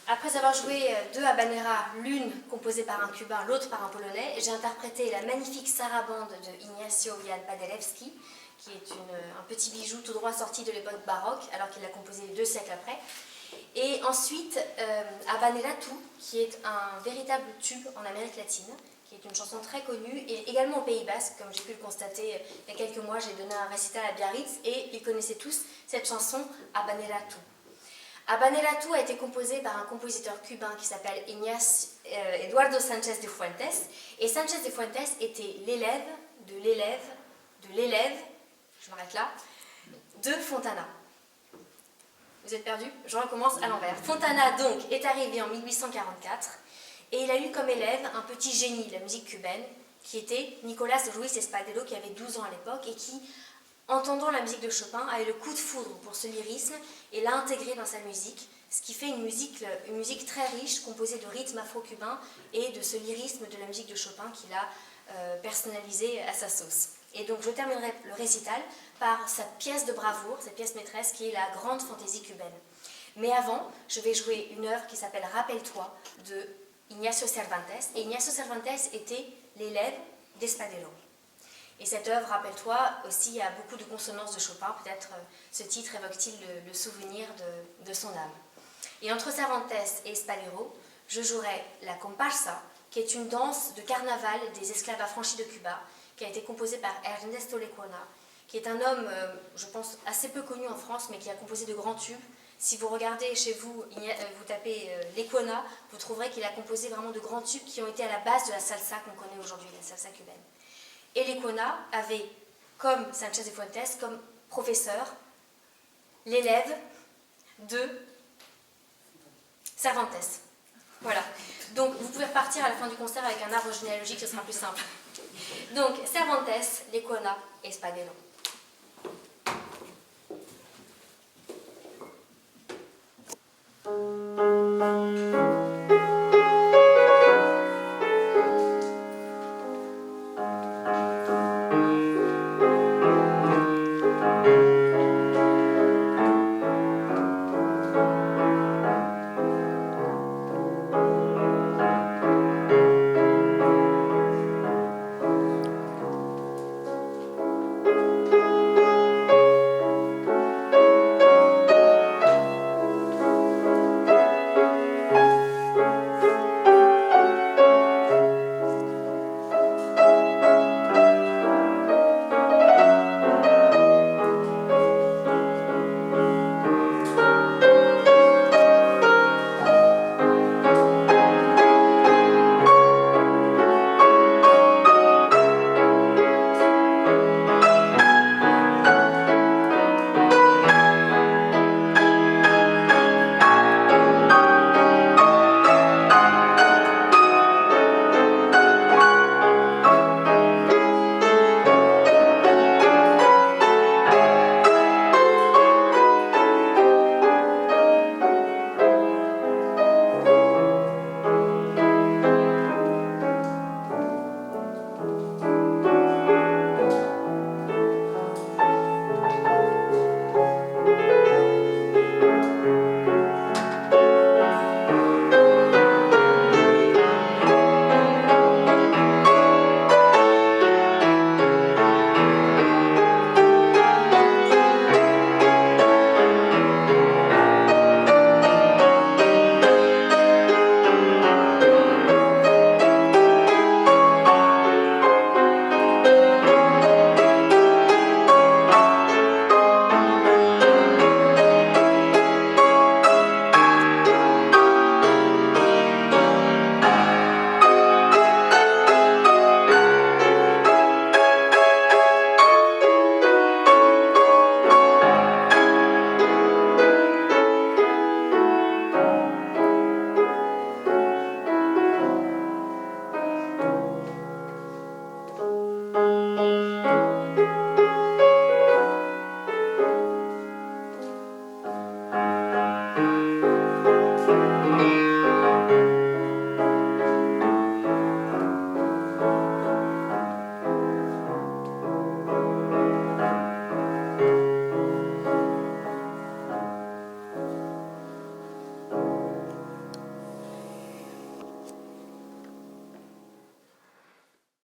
Après avoir joué deux habaneras, l'une composée par un cubain, l'autre par un polonais, j'ai interprété la magnifique sarabande de Ignacio Jan Paderewski, qui est un petit bijou tout droit sorti de l'époque baroque, alors qu'il l'a composé 2 siècles après. Et ensuite, Habanera Tu, qui est un véritable tube en Amérique latine, qui est une chanson très connue, et également au Pays Basque, comme j'ai pu le constater il y a quelques mois, j'ai donné un récital à Biarritz, et ils connaissaient tous cette chanson Habanera Tu. Habanera Tu a été composé par un compositeur cubain qui s'appelle Eduardo Sánchez de Fuentes, et Sánchez de Fuentes était l'élève de l'élève de l'élève, je m'arrête là, de Fontana. Vous êtes perdus? Je recommence à l'envers. Fontana, donc, est arrivé en 1844 et il a eu comme élève un petit génie de la musique cubaine qui était Nicolás Ruiz Espadero, qui avait 12 ans à l'époque et qui, entendant la musique de Chopin, a eu le coup de foudre pour ce lyrisme et l'a intégré dans sa musique, ce qui fait une musique très riche, composée de rythmes afro-cubains et de ce lyrisme de la musique de Chopin qu'il a personnalisé à sa sauce. Et donc je terminerai le récital par sa pièce de bravoure, sa pièce maîtresse qui est la grande fantaisie cubaine. Mais avant, je vais jouer une œuvre qui s'appelle Rappelle-toi de Ignacio Cervantes. Et Ignacio Cervantes était l'élève d'Espadero. Et cette œuvre, Rappelle-toi, aussi a beaucoup de consonances de Chopin. Peut-être ce titre évoque-t-il le souvenir de son âme. Et entre Cervantes et Espadero, je jouerai la comparsa, qui est une danse de carnaval des esclaves affranchis de Cuba, qui a été composé par Ernesto Lecuona, qui est un homme, je pense, assez peu connu en France, mais qui a composé de grands tubes. Si vous regardez chez vous, vous tapez Lecuona, vous trouverez qu'il a composé vraiment de grands tubes qui ont été à la base de la salsa qu'on connaît aujourd'hui, la salsa cubaine. Et Lecuona avait, comme Sánchez de Fuentes, comme professeur, l'élève de Cervantes. Voilà. Donc, vous pouvez repartir à la fin du concert avec un arbre généalogique, ce sera plus simple. Donc, Cervantes, Lecuona et Espadero.